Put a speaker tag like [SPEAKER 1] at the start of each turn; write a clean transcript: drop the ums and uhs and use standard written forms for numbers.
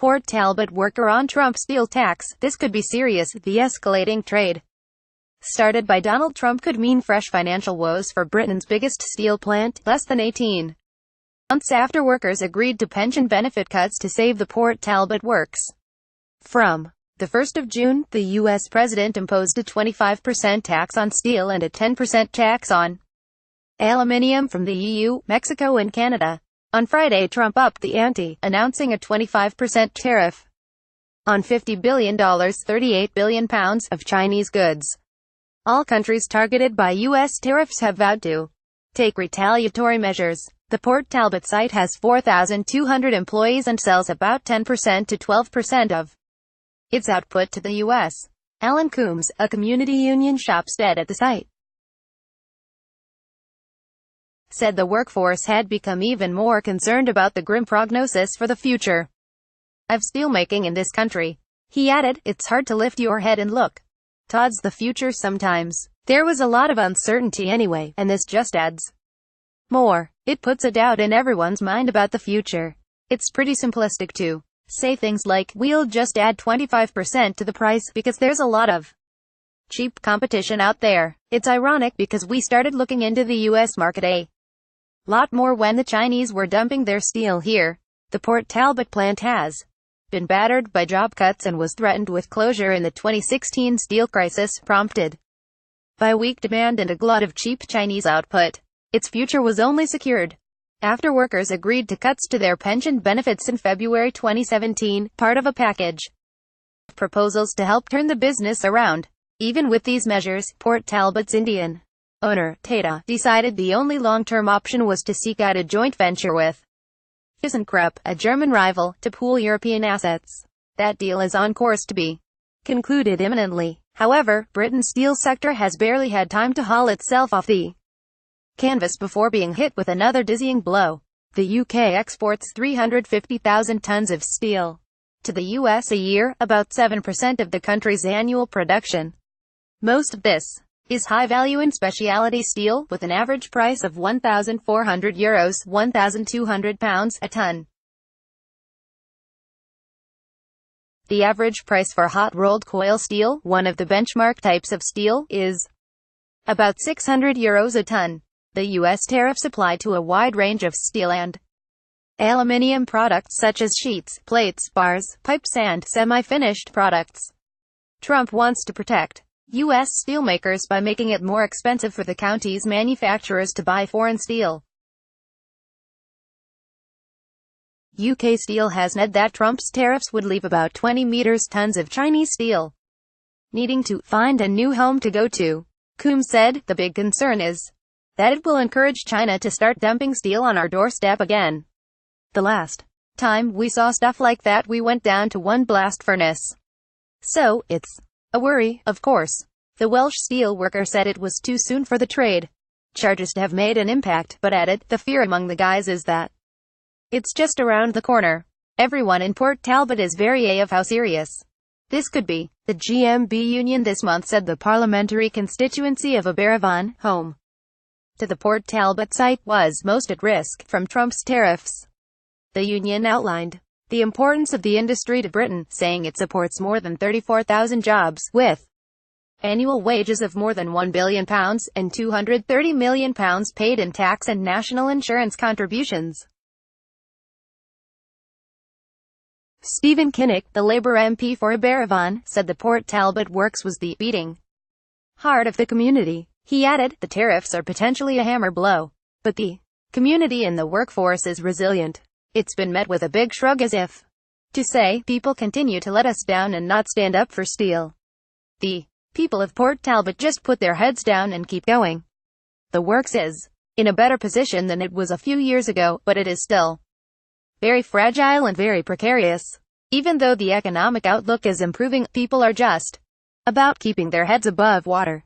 [SPEAKER 1] Port Talbot worker on Trump's steel tax. This could be serious. The escalating trade started by Donald Trump could mean fresh financial woes for Britain's biggest steel plant, less than 18 months after workers agreed to pension benefit cuts to save the Port Talbot works. From the 1st of June, the U.S. president imposed a 25% tax on steel and a 10% tax on aluminium from the EU, Mexico and Canada. On Friday, Trump upped the ante, announcing a 25% tariff on $50 billion (£38 billion) of Chinese goods. All countries targeted by U.S. tariffs have vowed to take retaliatory measures. The Port Talbot site has 4,200 employees and sells about 10% to 12% of its output to the U.S. Alan Coombs, a community union shopstead at the site, said the workforce had become even more concerned about the grim prognosis for the future of steelmaking in this country. He added, "It's hard to lift your head and look towards the future sometimes. There was a lot of uncertainty anyway, and this just adds more. It puts a doubt in everyone's mind about the future. It's pretty simplistic to say things like, we'll just add 25% to the price, because there's a lot of cheap competition out there. It's ironic, because we started looking into the U.S. market a lot more when the Chinese were dumping their steel here. The Port Talbot plant has been battered by job cuts and was threatened with closure in the 2016 steel crisis, prompted by weak demand and a glut of cheap Chinese output. Its future was only secured after workers agreed to cuts to their pension benefits in February 2017, part of a package of proposals to help turn the business around. Even with these measures, Port Talbot's Indian owner, Tata, decided the only long-term option was to seek out a joint venture with ThyssenKrupp, a German rival, to pool European assets. That deal is on course to be concluded imminently. However, Britain's steel sector has barely had time to haul itself off the canvas before being hit with another dizzying blow. The UK exports 350,000 tons of steel to the US a year, about 7% of the country's annual production. Most of this is high-value and specialty steel, with an average price of €1,400 (£1,200) a ton. The average price for hot-rolled coil steel, one of the benchmark types of steel, is about €600 a ton. The U.S. tariffs apply to a wide range of steel and aluminium products such as sheets, plates, bars, pipes and semi-finished products. Trump wants to protect U.S. steelmakers by making it more expensive for the country's manufacturers to buy foreign steel. UK Steel has said that Trump's tariffs would leave about 20 metric tons of Chinese steel needing to find a new home to go to. Coombs said, "The big concern is that it will encourage China to start dumping steel on our doorstep again. The last time we saw stuff like that we went down to one blast furnace. So, it's a worry, of course." The Welsh steel worker said it was too soon for the trade charges to have made an impact, but added, "The fear among the guys is that it's just around the corner. Everyone in Port Talbot is very of how serious this could be." The GMB union this month said the parliamentary constituency of Aberfan, home to the Port Talbot site, was most at risk from Trump's tariffs. The union outlined the importance of the industry to Britain, saying it supports more than 34,000 jobs, with annual wages of more than £1 billion, and £230 million paid in tax and national insurance contributions. Stephen Kinnock, the Labour MP for Aberfan, said the Port Talbot works was the beating heart of the community. He added, "The tariffs are potentially a hammer blow, but the community and the workforce is resilient." It's been met with a big shrug, as if to say, people continue to let us down and not stand up for steel. The people of Port Talbot just put their heads down and keep going. The works is in a better position than it was a few years ago, but it is still very fragile and very precarious. Even though the economic outlook is improving, people are just about keeping their heads above water.